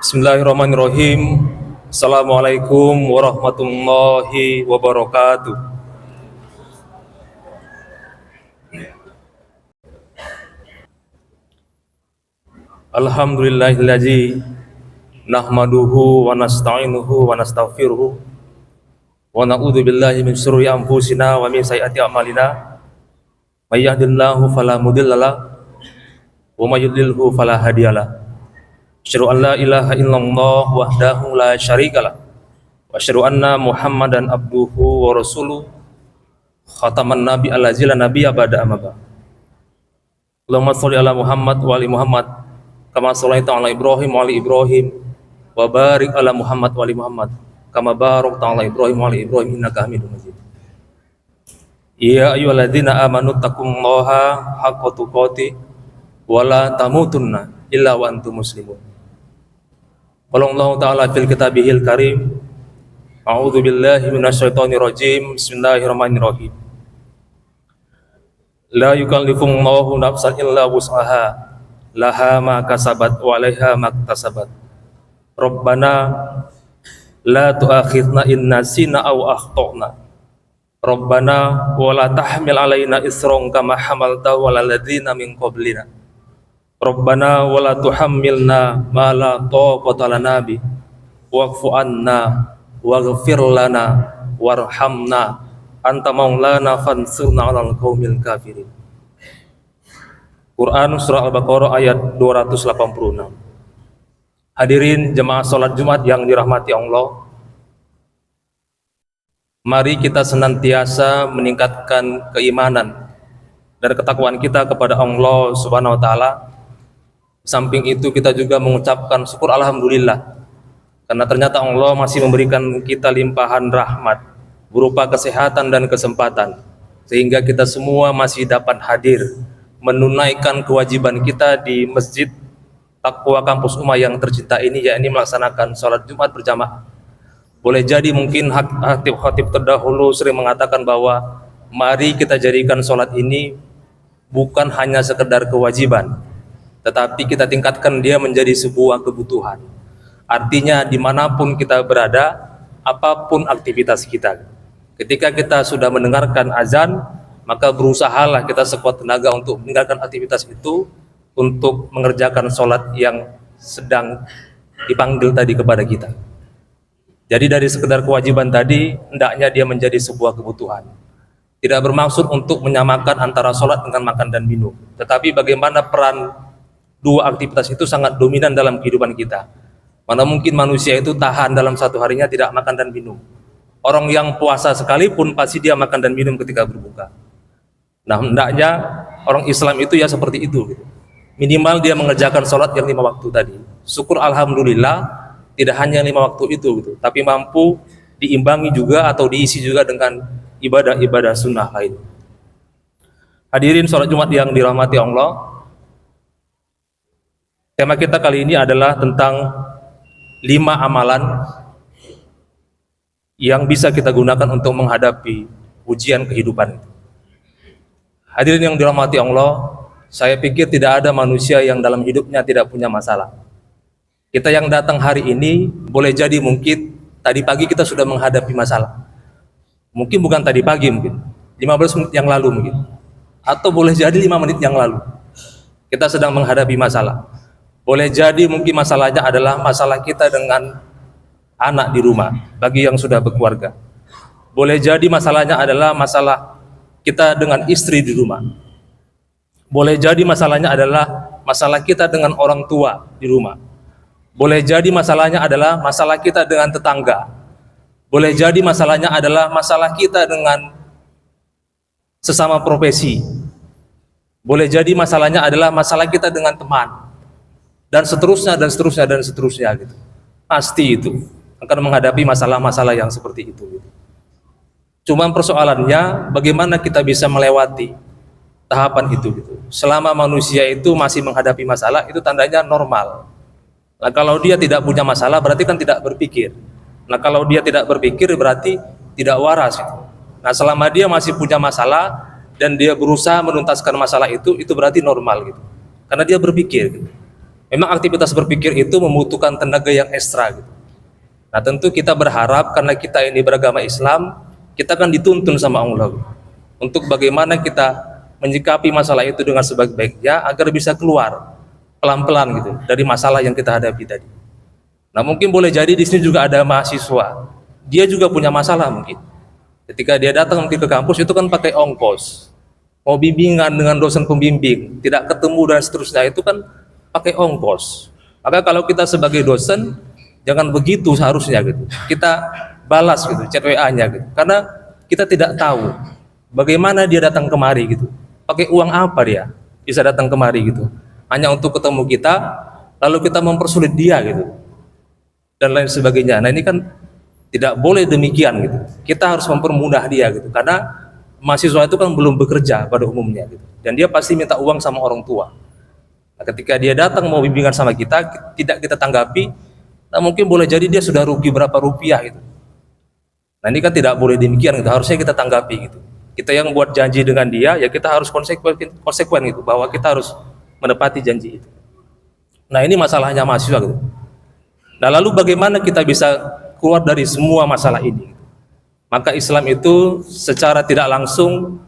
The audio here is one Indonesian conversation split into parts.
Bismillahirrahmanirrahim. Assalamualaikum warahmatullahi wabarakatuh. Alhamdulillahillazi nahmaduhu wa nasta'inuhu wa nastaghfiruhu wa na'udzu billahi min syururi anfusina wa min sayyiati a'malina. May yahdihillahu fala mudhillalah wa may yudlilhu fala hadiyalah. Asyhadu an la ilaha illallah wahdahu la syarikalah wa asyhadu anna Muhammadan abduhu wa rasuluh khataman nabi allazi la nabiyya ba'da amma ba'd. Allahumma shalli ala Muhammad wa ali Muhammad kama shallaita ala Ibrahim wa ali Ibrahim wa barik ala Muhammad wa ali Muhammad kama barakta ala Ibrahim wa ali Ibrahim innaka Hamidum Majid. Ya ayyuhalladzina amanu taqullaha haqqa tuqatih wa la tamutunna illa wa antum muslimun. Qala Allah Ta'ala fil kitabihil karim, a'udzu billahi minasyaitonir rajim. Bismillahirrahmanirrahim. La yukallifullahu nafsan illa wus'aha, laha ma kasabat wa 'alaiha ma iktasabat. Rabbana la tu'akhidna in nasina aw akhtana. Rabbana wa la tahmil 'alaina isran kama hamaltahu 'alal ladzina min qablina. Rabbana wa la tuhammilna ma la taqata lana bi wa'fu anna waghfir lana warhamna anta maulana fansurna 'alal qaumil kafirin. Quran surah Al-Baqarah ayat 286. Hadirin jemaah salat Jumat yang dirahmati Allah, mari kita senantiasa meningkatkan keimanan dan ketakwaan kita kepada Allah Subhanahu wa taala. Samping itu kita juga mengucapkan syukur alhamdulillah karena ternyata Allah masih memberikan kita limpahan rahmat berupa kesehatan dan kesempatan sehingga kita semua masih dapat hadir menunaikan kewajiban kita di Masjid Taqwa Kampus Umah yang tercinta ini, yakni melaksanakan sholat Jumat berjamaah. Boleh jadi mungkin khatib terdahulu sering mengatakan bahwa mari kita jadikan sholat ini bukan hanya sekedar kewajiban, tetapi kita tingkatkan dia menjadi sebuah kebutuhan. Artinya dimanapun kita berada, apapun aktivitas kita, ketika kita sudah mendengarkan azan, maka berusahalah kita sekuat tenaga untuk meninggalkan aktivitas itu untuk mengerjakan sholat yang sedang dipanggil tadi kepada kita. Jadi dari sekedar kewajiban tadi, hendaknya dia menjadi sebuah kebutuhan. Tidak bermaksud untuk menyamakan antara sholat dengan makan dan minum, tetapi bagaimana peran dua aktivitas itu sangat dominan dalam kehidupan kita. Mana mungkin manusia itu tahan dalam satu harinya tidak makan dan minum. Orang yang puasa sekalipun pasti dia makan dan minum ketika berbuka. Nah, hendaknya orang Islam itu ya seperti itu gitu. Minimal dia mengerjakan sholat yang 5 waktu tadi. Syukur alhamdulillah tidak hanya 5 waktu itu gitu, tapi mampu diimbangi juga atau diisi juga dengan ibadah-ibadah sunnah lain. Hadirin sholat Jumat yang dirahmati Allah, tema kita kali ini adalah tentang 5 amalan yang bisa kita gunakan untuk menghadapi ujian kehidupan. Hadirin yang dirahmati Allah, saya pikir tidak ada manusia yang dalam hidupnya tidak punya masalah. Kita yang datang hari ini boleh jadi mungkin tadi pagi kita sudah menghadapi masalah. Mungkin bukan tadi pagi, mungkin 15 menit yang lalu mungkin. Atau boleh jadi 5 menit yang lalu. Kita sedang menghadapi masalah. Boleh jadi mungkin masalahnya adalah masalah kita dengan anak di rumah bagi yang sudah berkeluarga. Boleh jadi masalahnya adalah masalah kita dengan istri di rumah. Boleh jadi masalahnya adalah masalah kita dengan orang tua di rumah. Boleh jadi masalahnya adalah masalah kita dengan tetangga. Boleh jadi masalahnya adalah masalah kita dengan sesama profesi. Boleh jadi masalahnya adalah masalah kita dengan teman. Dan seterusnya dan seterusnya dan seterusnya gitu. Pasti itu akan menghadapi masalah-masalah yang seperti itu gitu. Cuma persoalannya bagaimana kita bisa melewati tahapan itu gitu. Selama manusia itu masih menghadapi masalah, itu tandanya normal. Nah, kalau dia tidak punya masalah berarti kan tidak berpikir. Nah, kalau dia tidak berpikir berarti tidak waras gitu. Nah, selama dia masih punya masalah dan dia berusaha menuntaskan masalah itu berarti normal gitu. Karena dia berpikir gitu. Memang aktivitas berpikir itu membutuhkan tenaga yang ekstra gitu. Nah tentu kita berharap karena kita ini beragama Islam, kita kan dituntun sama Allah gitu, untuk bagaimana kita menyikapi masalah itu dengan sebaik-baiknya agar bisa keluar pelan-pelan gitu dari masalah yang kita hadapi tadi. Nah mungkin boleh jadi di sini juga ada mahasiswa, dia juga punya masalah mungkin. Ketika dia datang mungkin ke kampus itu kan pakai ongkos, mau bimbingan dengan dosen pembimbing, tidak ketemu dan seterusnya itu kan pakai ongkos. Maka kalau kita sebagai dosen jangan begitu seharusnya gitu. Kita balas gitu chat WA-nya gitu. Karena kita tidak tahu bagaimana dia datang kemari gitu. Pakai uang apa dia bisa datang kemari gitu. Hanya untuk ketemu kita, lalu kita mempersulit dia gitu. Dan lain sebagainya. Nah, ini kan tidak boleh demikian gitu. Kita harus mempermudah dia gitu. Karena mahasiswa itu kan belum bekerja pada umumnya gitu. Dan dia pasti minta uang sama orang tua. Nah, ketika dia datang mau bimbingan sama kita, tidak kita tanggapi, nah mungkin boleh jadi dia sudah rugi berapa rupiah gitu. Nah ini kan tidak boleh demikian gitu. Harusnya kita tanggapi gitu. Kita yang buat janji dengan dia, ya kita harus konsekuen gitu, bahwa kita harus menepati janji itu. Nah ini masalahnya mahasiswa gitu. Nah lalu bagaimana kita bisa keluar dari semua masalah ini? Maka Islam itu secara tidak langsung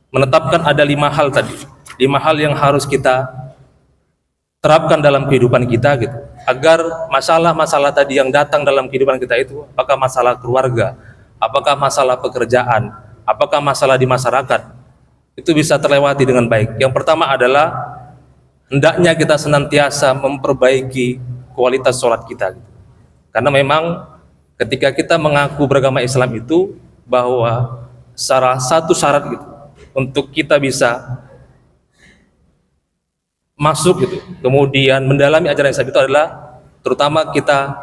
menetapkan ada 5 hal tadi, 5 hal yang harus kita terapkan dalam kehidupan kita gitu, agar masalah-masalah tadi yang datang dalam kehidupan kita itu, apakah masalah keluarga, apakah masalah pekerjaan, apakah masalah di masyarakat, itu bisa terlewati dengan baik. Yang pertama adalah hendaknya kita senantiasa memperbaiki kualitas sholat kita gitu. Karena memang ketika kita mengaku beragama Islam itu, bahwa salah satu syarat gitu untuk kita bisa masuk gitu, kemudian mendalami ajaran Islam itu adalah terutama kita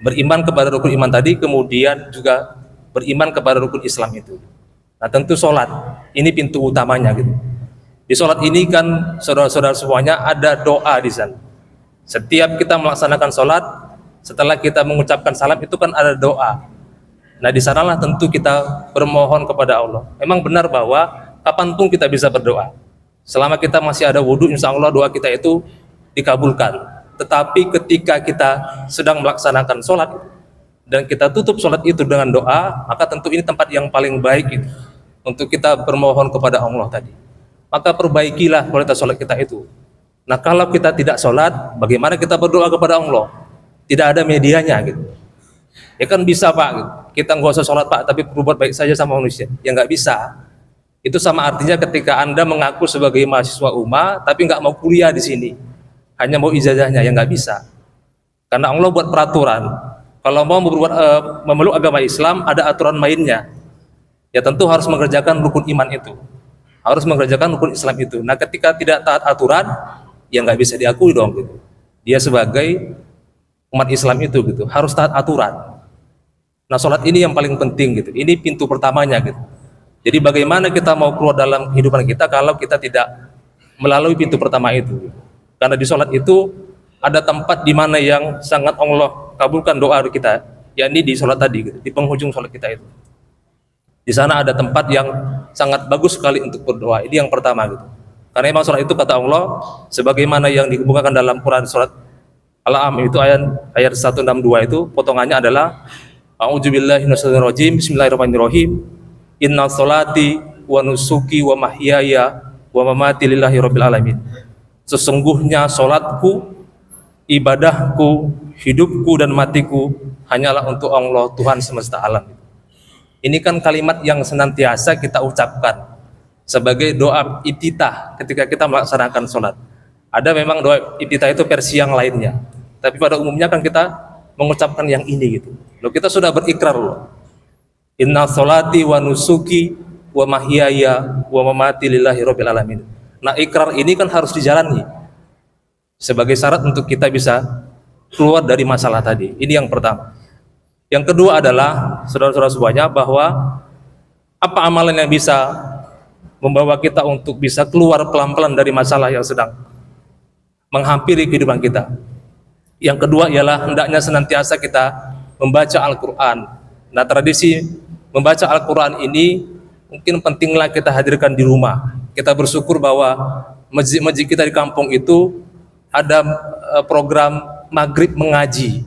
beriman kepada rukun iman tadi, kemudian juga beriman kepada rukun Islam itu. Nah tentu sholat ini pintu utamanya gitu. Di sholat ini kan saudara-saudara semuanya ada doa di sana. Setiap kita melaksanakan sholat, setelah kita mengucapkan salam itu kan ada doa. Nah di sanalah tentu kita bermohon kepada Allah. Memang benar bahwa kapanpun kita bisa berdoa. Selama kita masih ada wudhu, insya Allah doa kita itu dikabulkan. Tetapi ketika kita sedang melaksanakan sholat dan kita tutup sholat itu dengan doa, maka tentu ini tempat yang paling baik itu untuk kita bermohon kepada Allah tadi. Maka perbaikilah kualitas sholat kita itu. Nah kalau kita tidak sholat, bagaimana kita berdoa kepada Allah? Tidak ada medianya gitu. Ya kan bisa Pak, kita nggak usah sholat Pak, tapi berbuat baik saja sama manusia. Ya nggak bisa. Itu sama artinya ketika Anda mengaku sebagai mahasiswa UMA tapi nggak mau kuliah di sini, hanya mau ijazahnya, ya nggak bisa. Karena Allah buat peraturan, kalau mau memeluk agama Islam ada aturan mainnya. Ya tentu harus mengerjakan rukun iman itu, harus mengerjakan rukun Islam itu. Nah ketika tidak taat aturan, ya nggak bisa diakui dong gitu. Dia sebagai umat Islam itu gitu, harus taat aturan. Nah sholat ini yang paling penting gitu, ini pintu pertamanya gitu. Jadi bagaimana kita mau keluar dalam kehidupan kita kalau kita tidak melalui pintu pertama itu? Karena di sholat itu ada tempat di mana yang sangat Allah kabulkan doa kita, yakni di sholat tadi, gitu, di penghujung sholat kita itu. Di sana ada tempat yang sangat bagus sekali untuk berdoa. Ini yang pertama gitu. Karena memang sholat itu kata Allah, sebagaimana yang dikemukakan dalam Quran surat Al-Am itu ayat 162 itu potongannya adalah A'udzubillahi minasyaitonirrajim, Bismillahirrahmanirrahim. Inna sholati wa nusuki wa mahyaya wa mamati lillahi rabbil alamin. Sesungguhnya sholatku, ibadahku, hidupku dan matiku hanyalah untuk Allah Tuhan semesta alam. Ini kan kalimat yang senantiasa kita ucapkan sebagai doa iftitah ketika kita melaksanakan sholat. Ada memang doa iftitah itu versi yang lainnya, tapi pada umumnya kan kita mengucapkan yang ini gitu. Loh kita sudah berikrar loh. Inna sholati wa nusuki wa mahyaya wa mamati lillahi rabbil alamin. Nah ikrar ini kan harus dijalani sebagai syarat untuk kita bisa keluar dari masalah tadi. Ini yang pertama. Yang kedua adalah saudara-saudara semuanya, bahwa apa amalan yang bisa membawa kita untuk bisa keluar pelan-pelan dari masalah yang sedang menghampiri kehidupan kita. Yang kedua ialah hendaknya senantiasa kita membaca Al-Quran. Nah tradisi membaca Al-Quran ini mungkin pentinglah kita hadirkan di rumah. Kita bersyukur bahwa masjid-masjid kita di kampung itu ada program maghrib mengaji,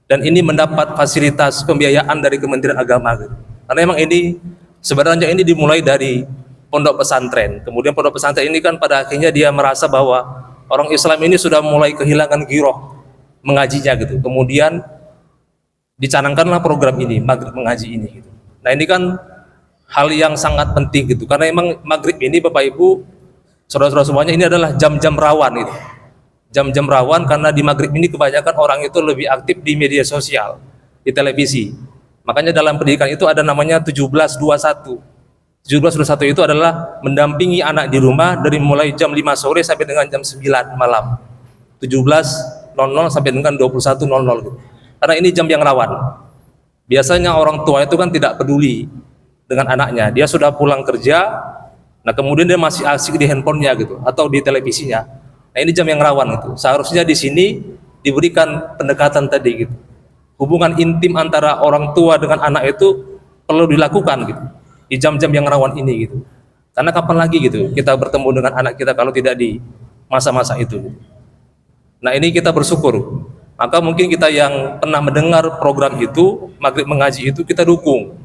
dan ini mendapat fasilitas pembiayaan dari Kementerian Agama gitu. Karena memang ini sebenarnya ini dimulai dari pondok pesantren. Kemudian pondok pesantren ini kan pada akhirnya dia merasa bahwa orang Islam ini sudah mulai kehilangan giroh mengajinya gitu. Kemudian dicanangkanlah program ini, maghrib mengaji ini gitu. Nah ini kan hal yang sangat penting gitu, karena memang maghrib ini Bapak Ibu, saudara-saudara semuanya, ini adalah jam-jam rawan gitu. Jam-jam rawan karena di maghrib ini kebanyakan orang itu lebih aktif di media sosial, di televisi. Makanya dalam pendidikan itu ada namanya 1721. 1721 itu adalah mendampingi anak di rumah dari mulai jam 5 sore sampai dengan jam 9 malam. 17.00 sampai dengan 21.00 gitu. Karena ini jam yang rawan. Biasanya orang tua itu kan tidak peduli dengan anaknya. Dia sudah pulang kerja, nah kemudian dia masih asik di handphonenya gitu atau di televisinya. Nah ini jam yang rawan itu. Seharusnya di sini diberikan pendekatan tadi gitu. Hubungan intim antara orang tua dengan anak itu perlu dilakukan gitu di jam-jam yang rawan ini gitu. Karena kapan lagi gitu kita bertemu dengan anak kita kalau tidak di masa-masa itu gitu. Nah ini kita bersyukur. Maka mungkin kita yang pernah mendengar program itu, maghrib mengaji itu, kita dukung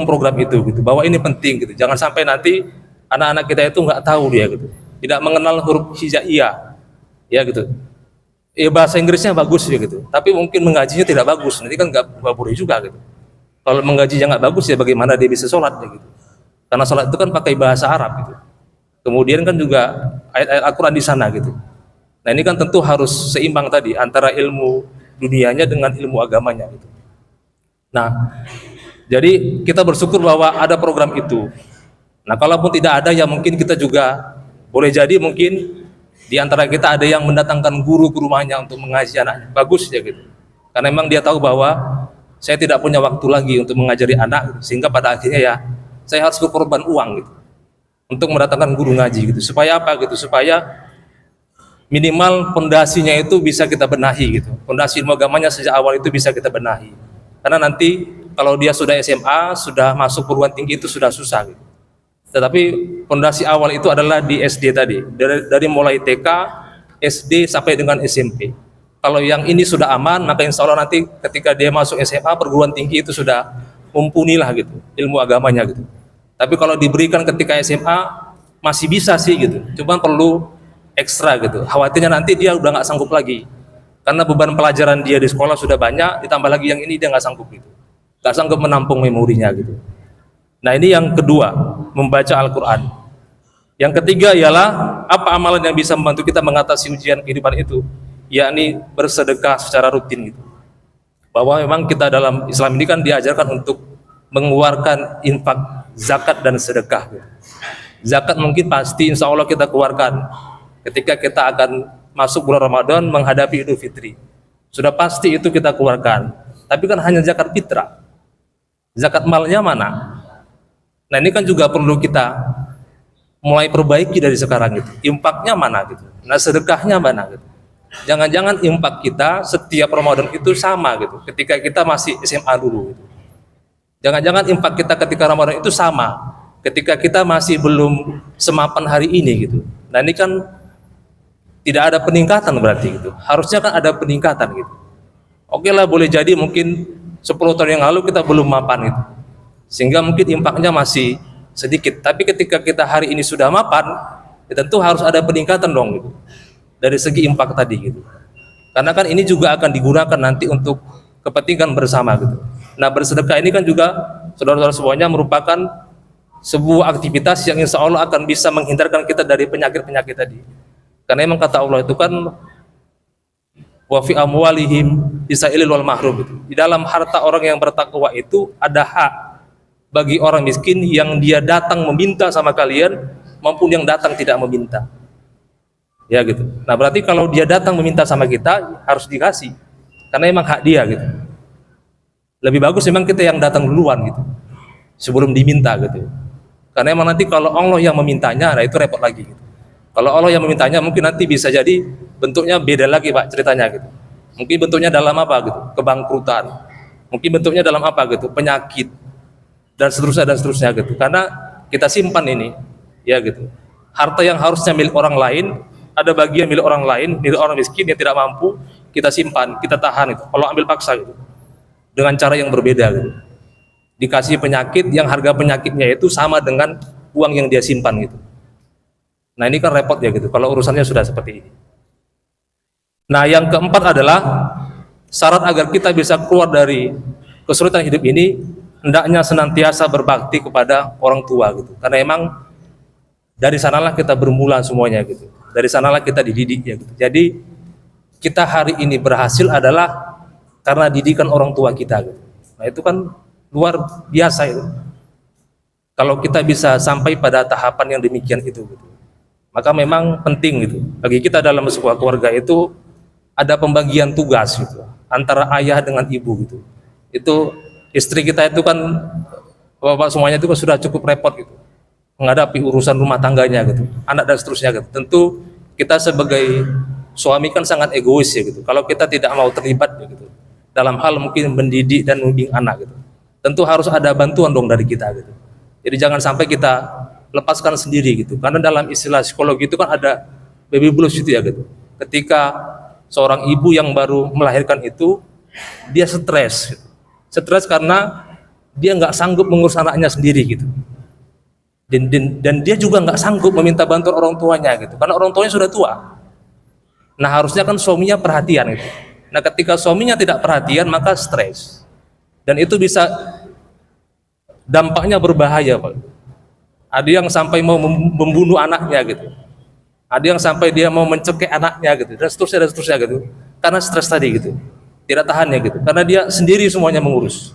program itu gitu, bahwa ini penting gitu. Jangan sampai nanti anak-anak kita itu nggak tahu dia gitu, tidak mengenal huruf hijaiyah ya gitu. Ya bahasa Inggrisnya bagus ya gitu, tapi mungkin mengajinya tidak bagus, nanti kan nggak boleh juga gitu. Kalau mengajinya nggak bagus ya bagaimana dia bisa sholat ya gitu, karena sholat itu kan pakai bahasa Arab gitu. Kemudian kan juga ayat-ayat Al-Quran di sana gitu. Nah ini kan tentu harus seimbang tadi antara ilmu dunianya dengan ilmu agamanya gitu. Nah jadi kita bersyukur bahwa ada program itu. Nah kalaupun tidak ada ya mungkin kita juga boleh jadi mungkin di antara kita ada yang mendatangkan guru ke rumahnya untuk mengaji anaknya. Bagus ya gitu. Karena memang dia tahu bahwa saya tidak punya waktu lagi untuk mengajari anak gitu. Sehingga pada akhirnya ya saya harus berkorban uang gitu untuk mendatangkan guru ngaji gitu. Supaya apa gitu? Supaya minimal pondasinya itu bisa kita benahi gitu. Pondasi ilmu agamanya sejak awal itu bisa kita benahi. Karena nanti kalau dia sudah SMA, sudah masuk perguruan tinggi itu sudah susah gitu. Tetapi pondasi awal itu adalah di SD tadi, dari mulai TK, SD sampai dengan SMP. Kalau yang ini sudah aman, maka insya Allah nanti ketika dia masuk SMA, perguruan tinggi itu sudah mumpuni lah gitu, ilmu agamanya gitu. Tapi kalau diberikan ketika SMA, masih bisa sih gitu, cuma perlu ekstra gitu. Khawatirnya nanti dia udah nggak sanggup lagi, karena beban pelajaran dia di sekolah sudah banyak, ditambah lagi yang ini dia nggak sanggup gitu, nggak sanggup menampung memorinya gitu. Nah ini yang kedua, membaca Al-Quran. Yang ketiga ialah apa amalan yang bisa membantu kita mengatasi ujian kehidupan itu, yakni bersedekah secara rutin gitu. Bahwa memang kita dalam Islam ini kan diajarkan untuk mengeluarkan infak, zakat dan sedekah gitu. Zakat mungkin pasti insya Allah kita keluarkan ketika kita akan masuk bulan Ramadan menghadapi Idul Fitri. Sudah pasti itu kita keluarkan. Tapi kan hanya zakat fitrah. Zakat malnya mana? Nah ini kan juga perlu kita mulai perbaiki dari sekarang gitu. Infaknya mana gitu. Nah sedekahnya mana gitu. Jangan-jangan infak kita setiap Ramadan itu sama gitu. Ketika kita masih SMA dulu gitu. Jangan-jangan infak kita ketika Ramadan itu sama ketika kita masih belum semapan hari ini gitu. Nah ini kan tidak ada peningkatan berarti gitu. Harusnya kan ada peningkatan gitu. Oke lah boleh jadi mungkin 10 tahun yang lalu kita belum mapan gitu. Sehingga mungkin impaknya masih sedikit. Tapi ketika kita hari ini sudah mapan, ya tentu harus ada peningkatan dong gitu. Dari segi impak tadi gitu. Karena kan ini juga akan digunakan nanti untuk kepentingan bersama gitu. Nah bersedekah ini kan juga saudara-saudara semuanya merupakan sebuah aktivitas yang insya Allah akan bisa menghindarkan kita dari penyakit-penyakit tadi. Karena memang kata Allah itu kan wa fi amwalihim bisailil wal mahrum gitu. Di dalam harta orang yang bertakwa itu ada hak bagi orang miskin yang dia datang meminta sama kalian maupun yang datang tidak meminta. Ya gitu. Nah berarti kalau dia datang meminta sama kita harus dikasih karena emang hak dia gitu. Lebih bagus memang kita yang datang duluan gitu sebelum diminta gitu. Karena emang nanti kalau Allah yang memintanya, nah itu repot lagi gitu. Kalau Allah yang memintanya mungkin nanti bisa jadi bentuknya beda lagi Pak ceritanya gitu. Mungkin bentuknya dalam apa gitu? Kebangkrutan. Mungkin bentuknya dalam apa gitu? Penyakit dan seterusnya gitu. Karena kita simpan ini ya gitu. Harta yang harusnya milik orang lain Ada bagian milik orang lain, milik orang miskin yang tidak mampu, kita simpan, kita tahan itu. Kalau ambil paksa gitu. Dengan cara yang berbeda gitu. Dikasih penyakit yang harga penyakitnya itu sama dengan uang yang dia simpan gitu. Nah, ini kan repot ya gitu kalau urusannya sudah seperti ini. Nah, yang keempat adalah syarat agar kita bisa keluar dari kesulitan hidup ini, hendaknya senantiasa berbakti kepada orang tua gitu. Karena emang dari sanalah kita bermula semuanya gitu. Dari sanalah kita dididik ya gitu. Jadi kita hari ini berhasil adalah karena didikan orang tua kita gitu. Nah, itu kan luar biasa itu. Kalau kita bisa sampai pada tahapan yang demikian itu gitu. Maka memang penting gitu. Bagi kita dalam sebuah keluarga itu ada pembagian tugas gitu antara ayah dengan ibu gitu. Itu istri kita itu kan bapak semuanya itu kan sudah cukup repot gitu menghadapi urusan rumah tangganya gitu, anak dan seterusnya gitu. Tentu kita sebagai suami kan sangat egois ya gitu. Kalau kita tidak mau terlibat ya gitu dalam hal mungkin mendidik dan membimbing anak gitu, tentu harus ada bantuan dong dari kita gitu. Jadi jangan sampai kita lepaskan sendiri gitu. Karena dalam istilah psikologi itu kan ada baby blues gitu ya gitu. Ketika seorang ibu yang baru melahirkan itu dia stres gitu. Stres karena dia nggak sanggup mengurus anaknya sendiri gitu. Dan dia juga nggak sanggup meminta bantuan orang tuanya gitu. Karena orang tuanya sudah tua. Nah, harusnya kan suaminya perhatian gitu. Nah, ketika suaminya tidak perhatian maka stres. Dan itu bisa dampaknya berbahaya, Pak. Ada yang sampai mau membunuh anaknya gitu. Ada yang sampai dia mau mencekik anaknya gitu. Dan seterusnya gitu. Karena stres tadi gitu. Tidak tahan ya gitu. Karena dia sendiri semuanya mengurus.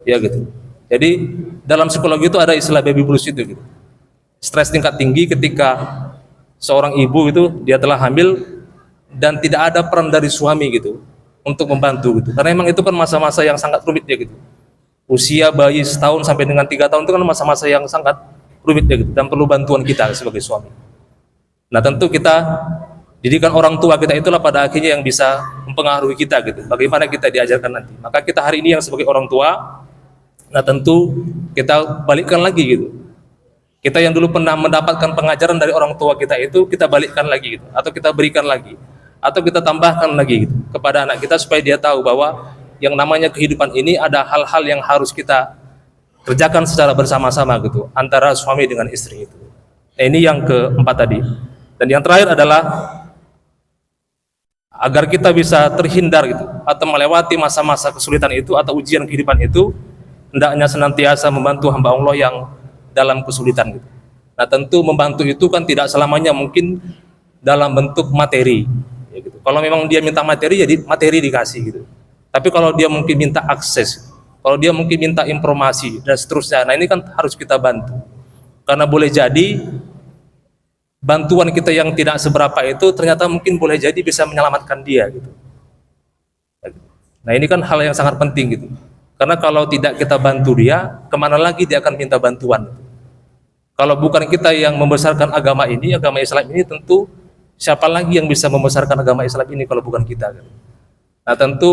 Ya gitu. Jadi dalam psikologi itu ada istilah baby blues itu gitu. Stres tingkat tinggi ketika seorang ibu itu dia telah hamil dan tidak ada peran dari suami gitu untuk membantu gitu. Karena memang itu kan masa-masa yang sangat rumit ya gitu. Usia bayi setahun sampai dengan 3 tahun itu kan masa-masa yang sangat rumit ya gitu, dan perlu bantuan kita sebagai suami. Nah, tentu kita didikan orang tua kita itulah pada akhirnya yang bisa mempengaruhi kita gitu. Bagaimana kita diajarkan nanti. Maka kita hari ini yang sebagai orang tua, nah tentu kita balikkan lagi gitu. Kita yang dulu pernah mendapatkan pengajaran dari orang tua kita itu kita balikkan lagi gitu, atau kita berikan lagi, atau kita tambahkan lagi gitu kepada anak kita supaya dia tahu bahwa yang namanya kehidupan ini ada hal-hal yang harus kita kerjakan secara bersama-sama gitu antara suami dengan istri itu. Nah, ini yang keempat tadi. Dan yang terakhir adalah agar kita bisa terhindar gitu atau melewati masa-masa kesulitan itu atau ujian kehidupan itu, hendaknya senantiasa membantu hamba Allah yang dalam kesulitan gitu. Nah, tentu membantu itu kan tidak selamanya mungkin dalam bentuk materi ya gitu. Kalau memang dia minta materi, jadi materi dikasih gitu. Tapi kalau dia mungkin minta akses, kalau dia mungkin minta informasi dan seterusnya, nah ini kan harus kita bantu. Karena boleh jadi bantuan kita yang tidak seberapa itu ternyata mungkin boleh jadi bisa menyelamatkan dia gitu. Nah, ini kan hal yang sangat penting gitu. Karena kalau tidak kita bantu dia, kemana lagi dia akan minta bantuan. Kalau bukan kita yang membesarkan agama ini, agama Islam ini, tentu siapa lagi yang bisa membesarkan agama Islam ini kalau bukan kita gitu. Nah, tentu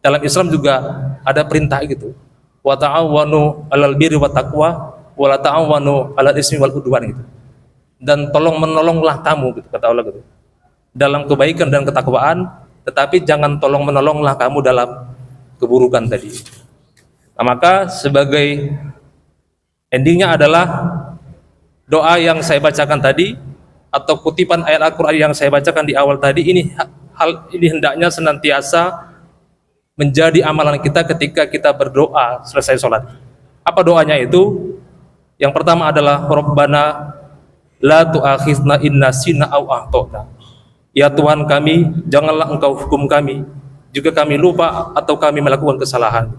dalam Islam juga ada perintah gitu. Wa ta'awanu 'alal birri wat taqwa wa la ta'awanu 'alal ismi wal udwan gitu. Dan tolong menolonglah kamu gitu, kata Allah gitu. Dalam kebaikan dan ketakwaan, tetapi jangan tolong menolonglah kamu dalam keburukan tadi. Nah, maka sebagai endingnya adalah doa yang saya bacakan tadi atau kutipan ayat Al-Qur'an yang saya bacakan di awal tadi, hal ini hendaknya senantiasa menjadi amalan kita ketika kita berdoa selesai sholat. Apa doanya itu? Yang pertama adalah Rabbana la tu'akhizna in nasina aw akhtana. Ya Tuhan kami, janganlah Engkau hukum kami jika kami lupa atau kami melakukan kesalahan.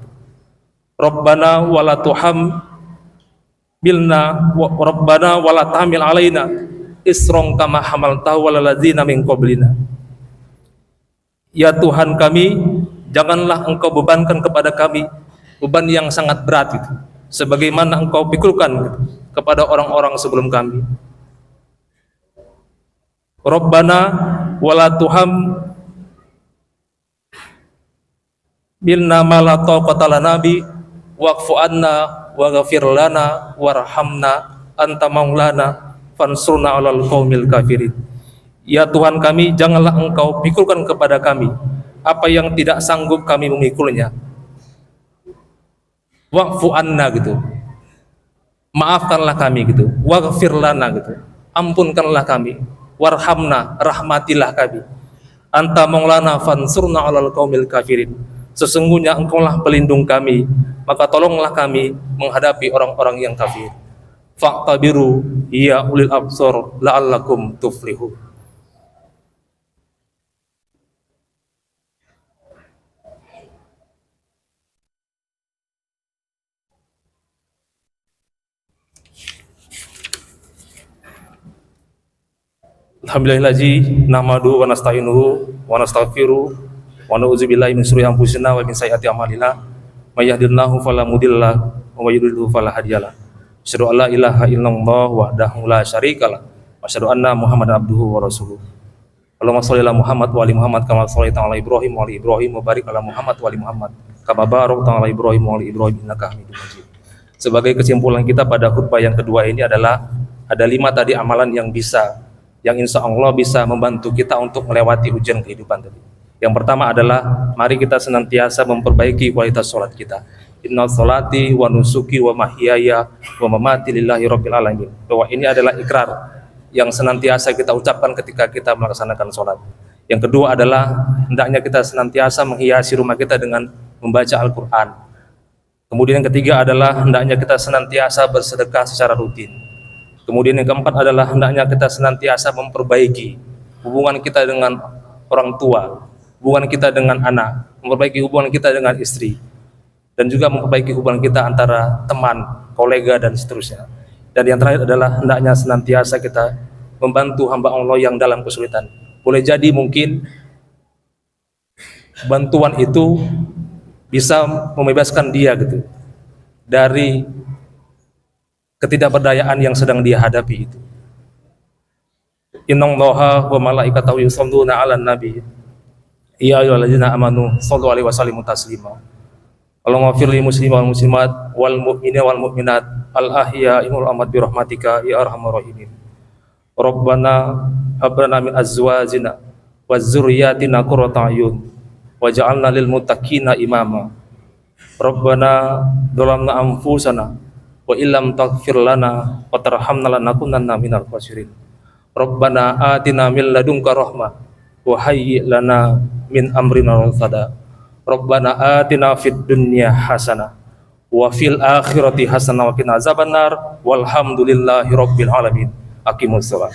Rabbana wala tuhammilna Rabbana wala tahmil alaina isron kama hamaltahu walal ladzina min qablina. Ya Tuhan kami, janganlah Engkau bebankan kepada kami beban yang sangat berat itu, sebagaimana Engkau pikulkan gitu, kepada orang-orang sebelum kami. Rabbana wala tuhammilna ma la taqata lana bi wa'fu anna waghfir lana warhamna anta maulana fansurna 'alal qaumil kafirin. Ya Tuhan kami, janganlah Engkau pikulkan kepada kami apa yang tidak sanggup kami memikulnya. Wa'fu anna gitu. Maafkanlah kami gitu. Waghfir lana gitu. Ampunkanlah kami. Warhamna, rahmatilah kami. Anta maulana fansurna 'alal qaumil kafirin. Sesungguhnya Engkaulah pelindung kami, maka tolonglah kami menghadapi orang-orang yang kafir. Fa'tabiru ya ulil absar la'allakum tuflihun. Alhamdulillahi nahmadu wa nasta'inuhu wa nastaghfiruh wa na'udzubillahi min syururi anfusina wa min sayyiati a'malina may yahdihillahu fala mudhillalah wa may yudhlil fala hadiyalah. Asyhadu an la ilaha illallah wahdahu la syarikalah wa asyhadu anna Muhammadan abduhu wa rasuluh. Allahumma shalli ala Muhammad wa ali Muhammad kama shallaita ala Ibrahim wa ali Ibrahim wa barik ala Muhammad wa ali Muhammad kama barakta ala Ibrahim wa ali Ibrahim innaka Hamidum Majid. Sebagai kesimpulan kita pada khutbah yang kedua ini adalah ada 5 tadi amalan yang insya Allah bisa membantu kita untuk melewati ujian kehidupan tadi. Yang pertama adalah mari kita senantiasa memperbaiki kualitas sholat kita. Inna sholati wa nusuki wa mahyaya wa mamati lillahi rabbil alamin. Bahwa ini adalah ikrar yang senantiasa kita ucapkan ketika kita melaksanakan sholat. Yang kedua adalah hendaknya kita senantiasa menghiasi rumah kita dengan membaca Al-Quran. Kemudian yang ketiga adalah hendaknya kita senantiasa bersedekah secara rutin. Kemudian yang keempat adalah hendaknya kita senantiasa memperbaiki hubungan kita dengan orang tua, hubungan kita dengan anak, memperbaiki hubungan kita dengan istri, dan juga memperbaiki hubungan kita antara teman, kolega, dan seterusnya. Dan yang terakhir adalah hendaknya senantiasa kita membantu hamba Allah yang dalam kesulitan. Boleh jadi mungkin bantuan itu bisa membebaskan dia gitu dari ketidakberdayaan yang sedang dia hadapi itu. Innallaha wa malaikatahu yusholluna 'alan nabi. Ya ayyuhalladzina amanu shollu 'alaihi wa sallimu taslima. Allahumma ighfir lil muslimin wal muslimat wal mu'minina wal mu'minat al ahya'i wal amwat bi rahmatika ya arhamar rahimin. Rabbana hab lana min azwajina waz dzurriyyatina qurrata a'yun waj'alna lil muttaqina imama. Rabbana dzalamna anfusana wa illam taghfir lana wa tarhamna lanakunanna minal khasirin. Rabbana atina min ladunka rahmah wa hayyi lana min amrina rashada. Rabbana atina fid dunya hasanah wa fil akhirati hasanah wa qina azabannar walhamdulillahi rabbil alamin. Aqimus shalah.